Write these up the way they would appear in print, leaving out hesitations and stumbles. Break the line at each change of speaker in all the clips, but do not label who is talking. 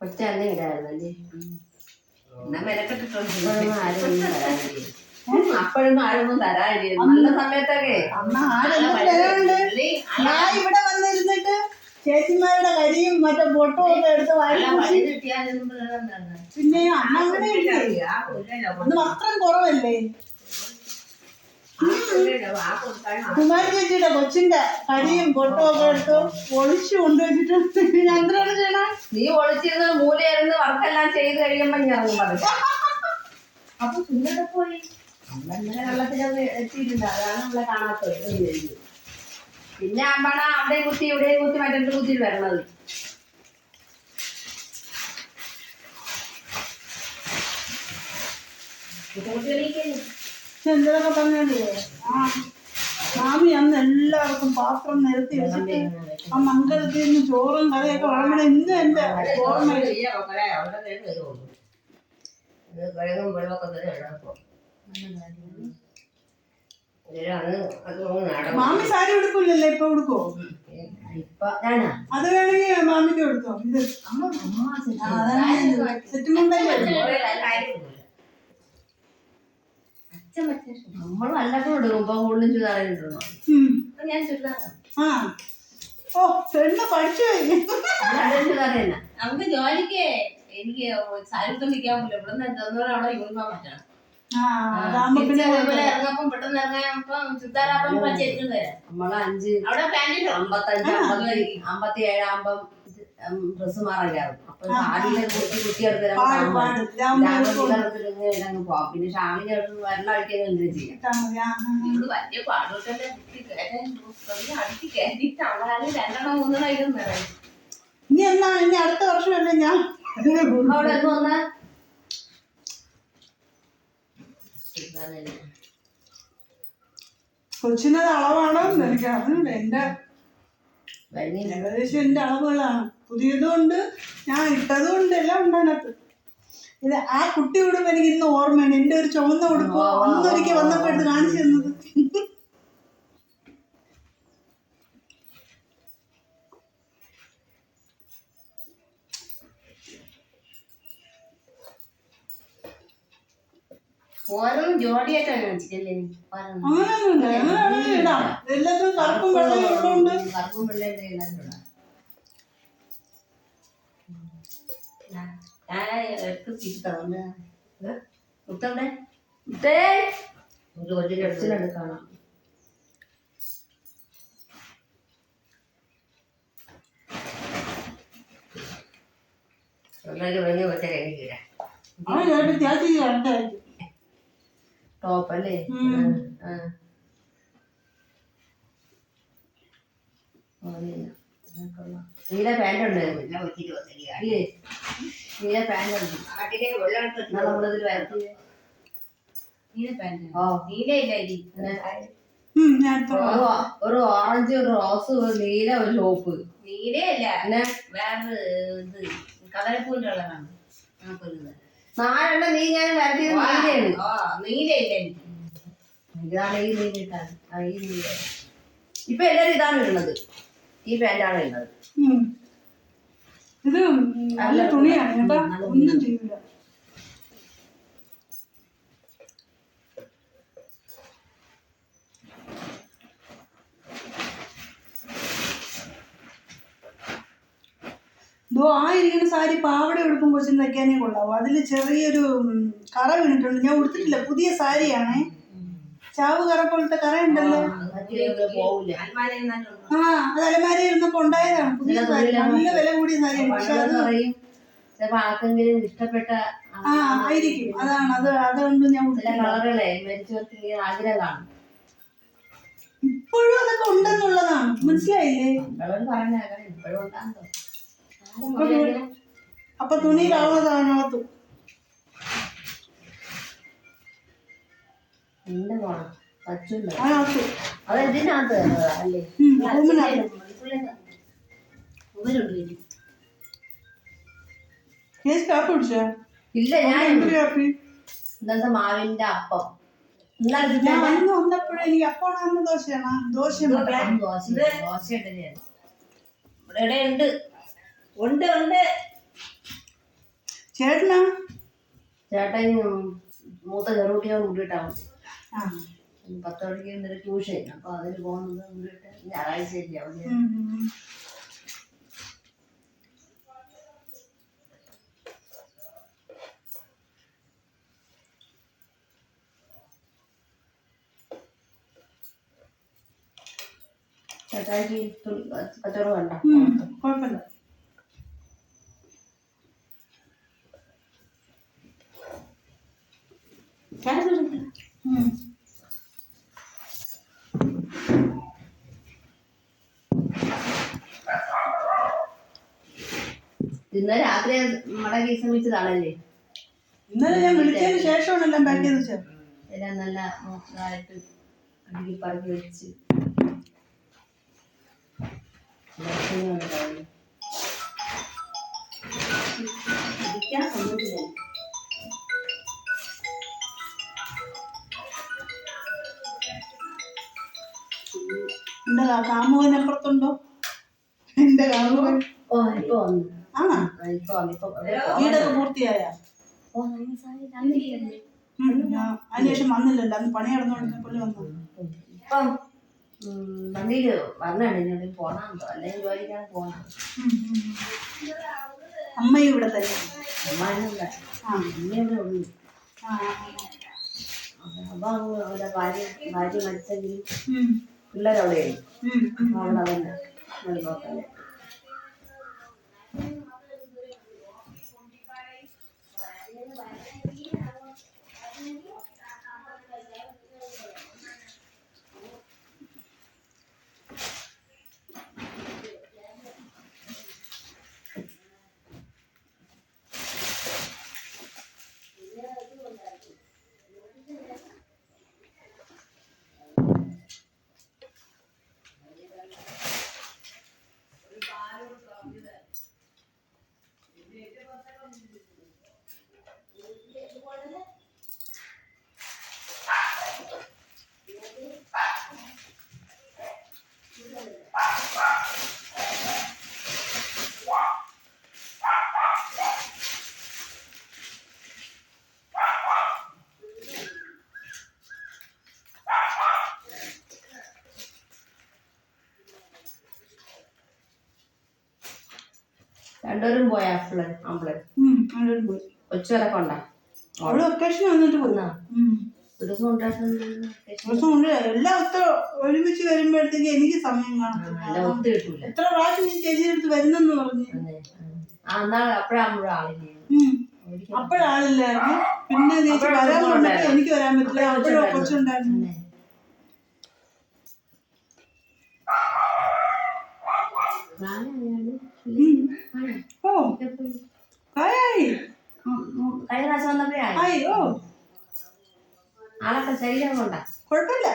ഒറ്റ അന്നെ ഇടായിരുന്നല്ലേ.
അപ്പോഴൊന്നും ആരൊന്നും തരാനില്ല. നല്ല സമയത്തൊക്കെ
ഞാൻ ഇവിടെ വന്നിരുന്നിട്ട് ചേച്ചിമാരുടെ കരിയും മറ്റേ പൊട്ടും ഒക്കെ എടുത്ത് പിന്നെ അമ്മ അങ്ങനെ ഒന്ന് വസ്ത്രം കുറവല്ലേ. കുമാരി ചേച്ചിയുടെ കൊച്ചിന്റെ കരിയും പൊട്ടും ഒക്കെ എടുത്ത് ഒളിച്ചു കൊണ്ടുവച്ചിട്ട് ഞാൻ എന്തിനാണ് ചെയ്യണ?
നീ ഒളിച്ചിരുന്നത് മൂലയായിരുന്നു വർക്കെല്ലാം ചെയ്ത് കഴിയുമ്പോ ഞാൻ പറഞ്ഞു.
അപ്പൊ കുഞ്ഞൊക്കെ പോയി നമ്മളെങ്ങനെ വെള്ളത്തിലൊക്കെ എത്തിയിട്ടുണ്ട്. അതാണ് നമ്മളെ കാണാത്തത്.
പിന്നെ അമ്മണ അവിടെ കുത്തി ഇവിടെ കുത്തി മറ്റേ കുത്തി വരണത്.
എന്തൊക്കെ പറഞ്ഞേ മാമി അന്ന് എല്ലാവർക്കും പാത്രം നിരത്തി വെച്ചിട്ട് ആ മംഗലത്തിൽ നിന്ന് ചോറും കറിയൊക്കെ വളർന്ന ഇന്ന് എന്റെ ഓർമ്മയിൽ. മാമി സാരി ഉടുക്കില്ലല്ലോ, ഇപ്പൊ ഉടുക്കോ? അത് വേണമെങ്കിൽ മാമിക്ക് കൊടുത്തോ. ഇത് സെറ്റുമുണ്ടല്ലേ
നമ്മൾ വല്ലപ്പോഴും എടുക്കുമ്പോ കൂടുതലും ചുരിദാറിട്ടുണ്ടോ? ഞാൻ ചുരിദാറാ.
ഓ പെണ്ണ് പഠിച്ചു
ചുരിദാറല്ല.
നമുക്ക് ജോലിക്ക് എനിക്ക് സാരി നിൽക്കാൻ പറ്റില്ല. ഇവിടെ നിന്ന് എത്തുന്നവരെ അവിടെ യൂണിഫോം മാറ്റണം. ഇറങ്ങപ്പം പെട്ടെന്ന് ഇറങ്ങാൻ ചുരിദാറാപ്പം ചേച്ചിട്ട് തരാം.
നമ്മള് 5
അവിടെ പാൻറ്
55 57 ആകുമ്പം ഡ്രസ് മാറാൻ കയറും. അപ്പൊ സാരിയിലെ കുട്ടിയെടുത്ത് പോവാം. പിന്നെ ഷാമിനെ വെള്ളം അടിക്കാൻ എന്തിനും ചെയ്യാം.
ഇവിടെ വലിയ പാടുകൊണ്ടല്ലേ കുട്ടി അടുക്കി കയറ്റിട്ട് അവളാലും 2 3 ഇരുന്ന്
ഇനി എന്നാ ഇനി അടുത്ത വർഷമല്ലേ ഞാൻ
അവിടെ എന്ന് വന്ന
കൊച്ചിനത് അളവാണോ എനിക്ക് അതുകൊണ്ട് എന്റെ ഏകദേശം എന്റെ അളവുകളാണ്. പുതിയതുകൊണ്ട് ഞാൻ ഇട്ടതുകൊണ്ട് എല്ലാം ഉണ്ട് അതിനകത്ത്. ഇത് ആ കുട്ടി ഉടുപ്പ് എനിക്ക് ഇന്ന് ഓർമ്മയാണ്. എന്റെ ഒരു ചുവന്ന ഉടുപ്പ് അന്നൊരിക്കൽ വന്നപ്പോ എടുത്ത് കാണിച്ചു തന്നത്.
ഓരോ ജോഡിയായിട്ടാണ് വെച്ചിട്ടല്ലേ?
അങ്ങനെയൊന്നുമില്ല, അങ്ങനെ ഇടാം. എല്ലാത്തിനും കറുപ്പും വെള്ളയും ഉള്ളതുകൊണ്ട്
കറുപ്പും വെള്ളയും എല്ലാവരും ഇടാം. മുത്തവിടെ ഒരു വലിയ ലക്ഷണമാണ് കാണാം.
ടോപ്പല്ലേ? നീല പാന്റ് ഉണ്ടായിരുന്നു. നീല പാന്റ് ഉണ്ട്. നമ്മളിതിൽ വരത്തില്ല.
നീല പാന്റ്
ഓ
നീലയില്ല.
ഒരു ഓറഞ്ച്, ഒരു റോസ്, ഒരു നീല, ഒരു ചോപ്പ്.
നീലയല്ല, വേറെ ഇത് കടലപ്പൂവിന്റെ കളറാണ്.
നാലെണ്ണം നീ ഞാൻ വരത്തിയത് നീലയാണ്.
നീലയില്ല എനിക്ക്.
ഇതാണ് ഈ നീല ഇട്ടാണ്. ഈ നീല ഇപ്പൊ എല്ലാരും ഇതാണ് ഇടുന്നത്. ഈ പാന്റാണ് ഇടുന്നത്.
ഇത് നല്ല തുണിയാണ്. ഒന്നും ചെയ്യില്ല. ആയിരിക്കുന്ന സാരി പാവട എടുക്കും കൊച്ചിന് വയ്ക്കാനേ കൊള്ളാവും. അതില് ചെറിയൊരു കറ വീണിട്ടുണ്ട്. ഞാൻ ഉടുത്തിട്ടില്ല, പുതിയ സാരിയാണേ. ചാവ് കറ പോലത്തെ കറ ഉണ്ടല്ലോ. അത് അലമാരി ഇരുന്നപ്പോ ഉണ്ടായതാണ്. പുതിയ സാരി, നല്ല വില കൂടിയ സാരിയാണ്. പക്ഷെ അത്
ഇഷ്ടപ്പെട്ട
ആയിരിക്കും. അതാണ് അതുകൊണ്ട് ഞാൻ
കളറുകളെ മരിച്ചവർക്ക് ആഗ്രഹമാണ്.
ഇപ്പോഴും അതൊക്കെ ഉണ്ടെന്നുള്ളതാണ്. മനസ്സിലായില്ലേ?
ഇപ്പോഴും ഉണ്ടാകും.
അപ്പൊ തുണിയിലാവുന്നതിനകത്ത്
അതെന്തിനകത്ത് അല്ലേ? ഇല്ല, ഞാൻ ഇന്നത്തെ മാവിന്റെ അപ്പം
വന്നപ്പോഴും എനിക്ക് അപ്പോഴാണ് ദോശയാണ്. ദോശ
ഉണ്ട് ഉണ്ട് ഉണ്ട്.
ചേട്ടനാ?
ചേട്ടൻ മൂത്ത ചെറുകുട്ടിയോട് കൂട്ടിയിട്ടാണ്
ആ
10 മണിക്ക് എന്തൊരു ട്യൂഷൻ. അപ്പൊ അതിന് പോകുന്നത് കൂടിയിട്ട് ഞായറാഴ്ച ഇല്ല അവിടെ. ചേട്ടായിക്ക് കച്ചവടം വേണ്ട.
കുഴപ്പമില്ല.
ഇന്ന് രാത്രി നമ്മുടെ കേസ് വിളിച്ചതാണല്ലേ.
ഇന്നലെ ഞാൻ വിളിച്ചതിന് ശേഷമാണ് എല്ലാം പാക്ക് ചെയ്ത് വെച്ചത്.
എല്ലാം നല്ല മോശമായിട്ട് അടുക്കി പറക്കി വെച്ച്
എന്റെ കാമുകനപ്പുറത്തുണ്ടോ? എന്റെ കാമുകൻ
ഇപ്പൊ വന്നു.
ആണോ?
ഇപ്പൊ വന്നു. ഇപ്പൊ
വീടൊക്കെ പൂർത്തിയായ? അതിനുശേഷം വന്നില്ലല്ലോ, അന്ന് പണി നടന്നുകൊണ്ടിരുന്നപ്പോൾ വന്നു.
ഇപ്പം വണ്ടിയില് വന്നാണ് പോണോ അല്ലെങ്കിൽ ജോലിക്കാണ് പോണം.
അമ്മയും ഇവിടെ തന്നെ?
അമ്മാനില്ല, അമ്മയുടെ ഉള്ളു. അപ്പൊ അവിടെ ഭാര്യ മരിച്ചെങ്കിലും പിള്ളേരവിടെയായി. അവിടെ തന്നെ നോക്കല്ലേ. രണ്ടുപേരും പോയാ ആമ്പിളെ?
രണ്ടുപേരും പോയി.
കൊച്ചുവരൊക്കെ ഉണ്ടാ?
അവള് വെക്കേഷൻ വന്നിട്ട് പോന്നാ.
ഒരു ദിവസം
കൊണ്ട് എല്ലാം ഒരുമിച്ച് വരുമ്പോഴത്തേക്ക് എനിക്ക് സമയം കാണത്തില്ല.
ഒത്തു കിട്ടൂല.
എത്ര പ്രാവശ്യം നീ ചേച്ചിയുടെ അടുത്ത് വരുന്നെന്ന് പറഞ്ഞു. അപ്പോഴാളില്ലായിരുന്നു. പിന്നെ ചേച്ചി വരാൻ കൊണ്ടപ്പോ എനിക്ക് വരാൻ പറ്റില്ല. അപ്പോഴോ കൊച്ചുണ്ടായിരുന്നു. ഓ ആയി.
കഴിഞ്ഞ പ്രാവശ്യം വന്നപ്പോഴേ
ആയി. ഓ
ആളൊക്കെ ശരീരം കൊണ്ടാ?
കുഴപ്പമില്ല.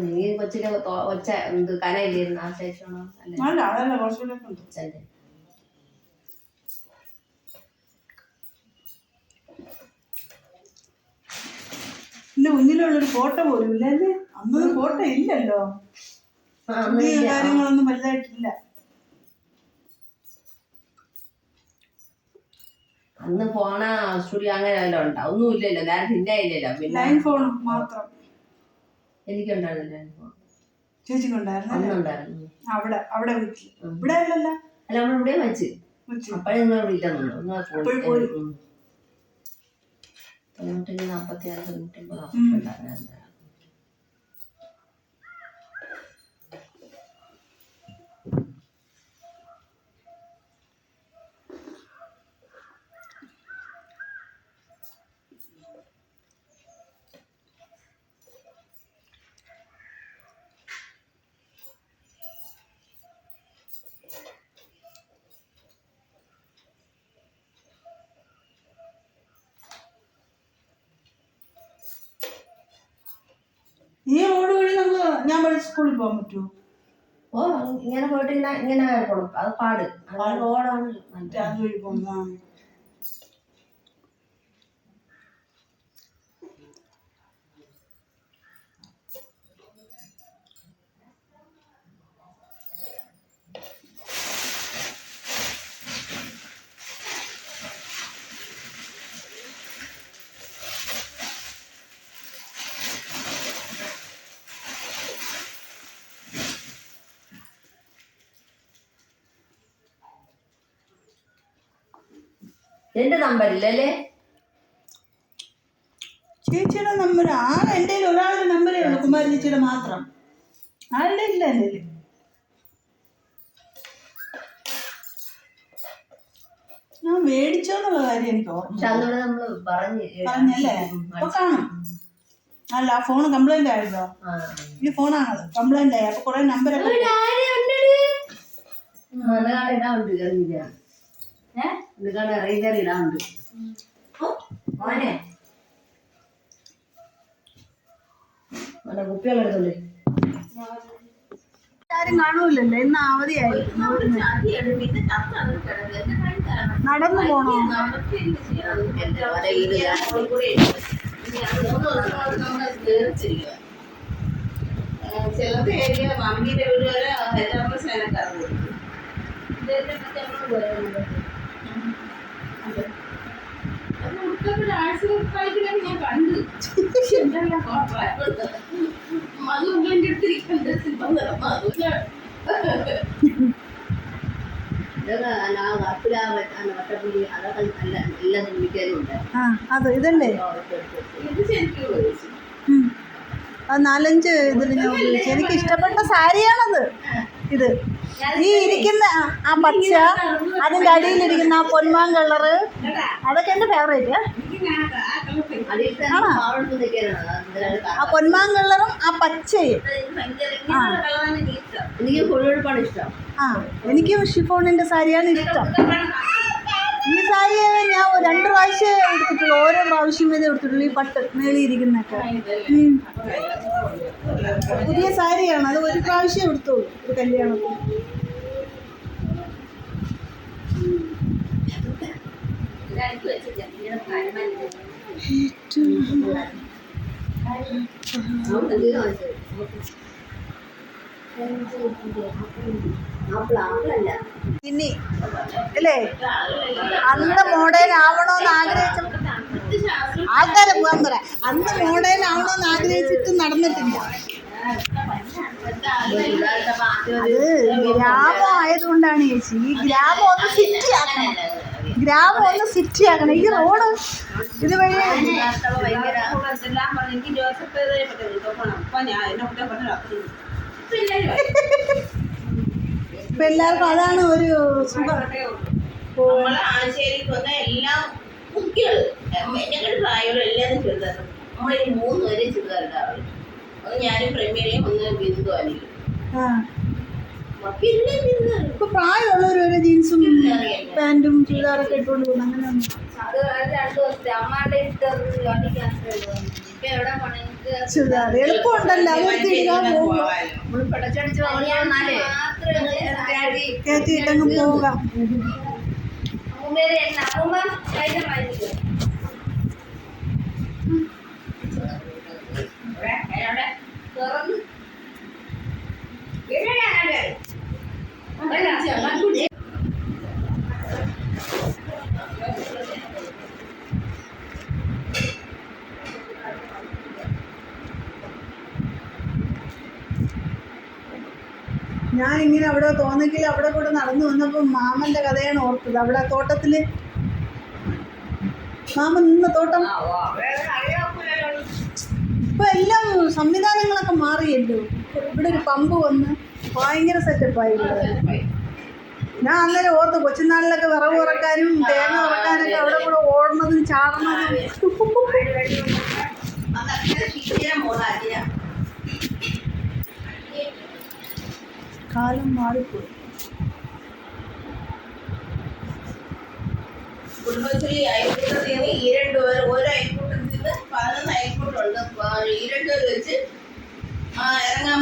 നീ കൊച്ചിലെ ഒച്ച കനയില്ലായിരുന്നു ആ ശേഷമാണോ?
അതല്ല കുറച്ചുകൂടെ
കൊച്ചല്ലേ.
എന്റെ മുന്നിലുള്ളൊരു ഫോട്ടോ പോലും ഇല്ലല്ലേ? അന്നൊന്നും ഫോട്ടോ ഇല്ലല്ലോ. കാര്യങ്ങളൊന്നും വലുതായിട്ടില്ല.
അന്ന് ഫോണ സ്റ്റുഡിയോ അങ്ങനെ വല്ലതും ഉണ്ടോ? ഒന്നും ഇല്ലല്ലോ. നേരത്തെ ഇല്ല ഇല്ലല്ലോ. പിന്നെ
ലൈൻ ഫോൺ മാത്രം.
എനിക്കുണ്ടായിരുന്നു ലൈൻ ഫോൺ.
ചേച്ചിക്കുണ്ടായിരുന്നു. അവിടെ അവിടെ വീട്ടിൽ. ഇവിടെ അല്ലല്ലോ.
അല്ല നമ്മളിവിടെ വെച്ച് അപ്പോഴേ നിങ്ങൾ ഇല്ലെന്നുള്ളൂ. 46 ഉണ്ടായിരുന്നു.
ഈ റോഡ് വഴി നമുക്ക് ഞാൻ പഠിച്ച സ്കൂളിൽ പോകാൻ പറ്റുമോ?
ഓ ഇങ്ങനെ പോയിട്ട് ഇങ്ങനെ പോകണം. അത് പാട്. റോഡാണ്
അതുവഴി പോകുന്ന.
എന്റെ നമ്പറില്ലല്ലേ?
ചേച്ചിയുടെ നമ്പർ എൻ്റെ ഒരാളുടെ നമ്പരേ ഉള്ളൂ, കുമാരി ചേച്ചിയുടെ മാത്രം. ആരുടെ ഇല്ല എൻ്റെ കയ്യിൽ. ഞാൻ മേടിച്ചോന്നുള്ള കാര്യം എനിക്ക് ഓർമ്മ.
പക്ഷെ അന്നോട് നമ്മള്
പറഞ്ഞല്ലേ? അപ്പൊ കാണും. അല്ല, ആ ഫോൺ കംപ്ലൈന്റ് ആയല്ലോ. ഈ ഫോണാണത് കംപ്ലൈന്റ് ആയി. അപ്പൊ കൊറേ നമ്പരൊക്കെ
ഇടാറുണ്ട്. കുപ്പികളെടുത്തോളേ.
ആരും കാണൂലല്ലോ, ഇന്ന് അവധിയായിരിക്കും. നടന്നു പോണോ?
ചിലത് മമ്മിയുടെ വീട് വരെ ഹൈദരാബാദ് സേനക്കാർ ഞാൻ കണ്ടു. മധുവിന്റെ അടുത്തിരിക്കുന്നത്
അത് ഇതല്ലേ?
ഇത് ശരിക്കും
അത് 4-5 ഇതിൽ ഞാൻ ഉപയോഗിച്ചു. എനിക്ക് ഇഷ്ടപ്പെട്ട സാരിയാണത്. ഇത് ഈ ഇരിക്കുന്ന ആ പച്ച, അതിൻ്റെ അടിയിലിരിക്കുന്ന ആ പൊന്മാൻ കളറ്, അതൊക്കെ എൻ്റെ ഫേവറേറ്റ്. ആണോ? ആ പൊന്മാൻ കളറും ആ പച്ചയും.
എനിക്ക് കൊഴുവെടുപ്പാണ് ഇഷ്ടം.
ആ, എനിക്കും ഷിഫോണിൻ്റെ സാരിയാണ് ഇഷ്ടം. ഈ സാരി ഞാൻ 2 പ്രാവശ്യം എടുത്തിട്ടുള്ളൂ. ഓരോ പ്രാവശ്യം ഇത് എടുത്തിട്ടുള്ളൂ. ഈ പട്ട് മേളിയിരിക്കുന്നൊക്കെ പുതിയ സാരിയാണ്. അത് 1 പ്രാവശ്യം എടുത്തോളൂ ഒരു കല്യാണത്തിന്. ഇനി അല്ലേ അന്ന് മോഡേൺ ആവണോന്ന് ആഗ്രഹിച്ച ആൾക്കാരെ പോകാൻ പറ. അന്ന് മോഡേൺ ആവണോന്ന് ആഗ്രഹിച്ചിട്ട് നടന്നിട്ടില്ല. അത് ഗ്രാമം ആയതുകൊണ്ടാണ് ചേച്ചി. ഈ ഗ്രാമം ഒന്ന് സിറ്റി ആക്കണം. ഗ്രാമം ഒന്ന് സിറ്റി ആക്കണം. ഈ റോഡ് ഇതുവഴി ഇപ്പൊ എല്ലാവർക്കും അതാണ് ഒരു സുഖം.
ആശേരിക്ക് വന്ന എല്ലാം കുട്ടികൾ എന്നെ പ്രായമുള്ള എല്ലാവരും ചെറുതാണ്. നമ്മളിനി 3 പേരെ ചെറുതാറുണ്ടാവും. ഒന്ന് ഞാനും പ്രമേലയും, ഒന്ന് ബിന്ദു അനിലും.
ഇപ്പൊ പ്രായമുള്ളവർ ഒരു ജീൻസും പാന്റും ചുരിദാറൊക്കെ ഇട്ടുകൊണ്ട് പോകുന്നു. അങ്ങനെ ചുരിദാർ എളുപ്പമുണ്ടല്ലോ. അതൊക്കെ ഇടാൻ പോകുമ്പോ കയറ്റിയിട്ടങ്ങ് പോകാം. ഞാനിങ്ങനെ അവിടെ തോന്നെങ്കിൽ അവിടെ കൂടെ നടന്നു വന്നപ്പോൾ മാമൻ്റെ കഥയാണ് ഓർത്തത്. അവിടെ തോട്ടത്തിൽ മാമൻ നിന്ന തോട്ടം. ഇപ്പൊ എല്ലാം സംവിധാനങ്ങളൊക്കെ മാറിയല്ലോ. ഇവിടെ ഒരു പമ്പ് വന്ന് ഭയങ്കര സെറ്റപ്പായി. ഞാൻ അന്നേരം ഓർത്ത് കൊച്ചുനാളിലൊക്കെ വിറവ് ഉറക്കാനും തേങ്ങ ഉറക്കാനൊക്കെ അവിടെ കൂടെ ഓടണതും ചാടണതും. കാലം മാറിപ്പോയി.
കുടുംബശ്രീ അയൽക്കൂട്ടത്തിൽ നിന്ന് ഈ 2 പേർ, ഒരു അയൽക്കൂട്ടത്തിൽ നിന്ന് 11 അയൽക്കൂട്ടമുണ്ട്. ഈ 2 പേർ വെച്ച് ഇറങ്ങാൻ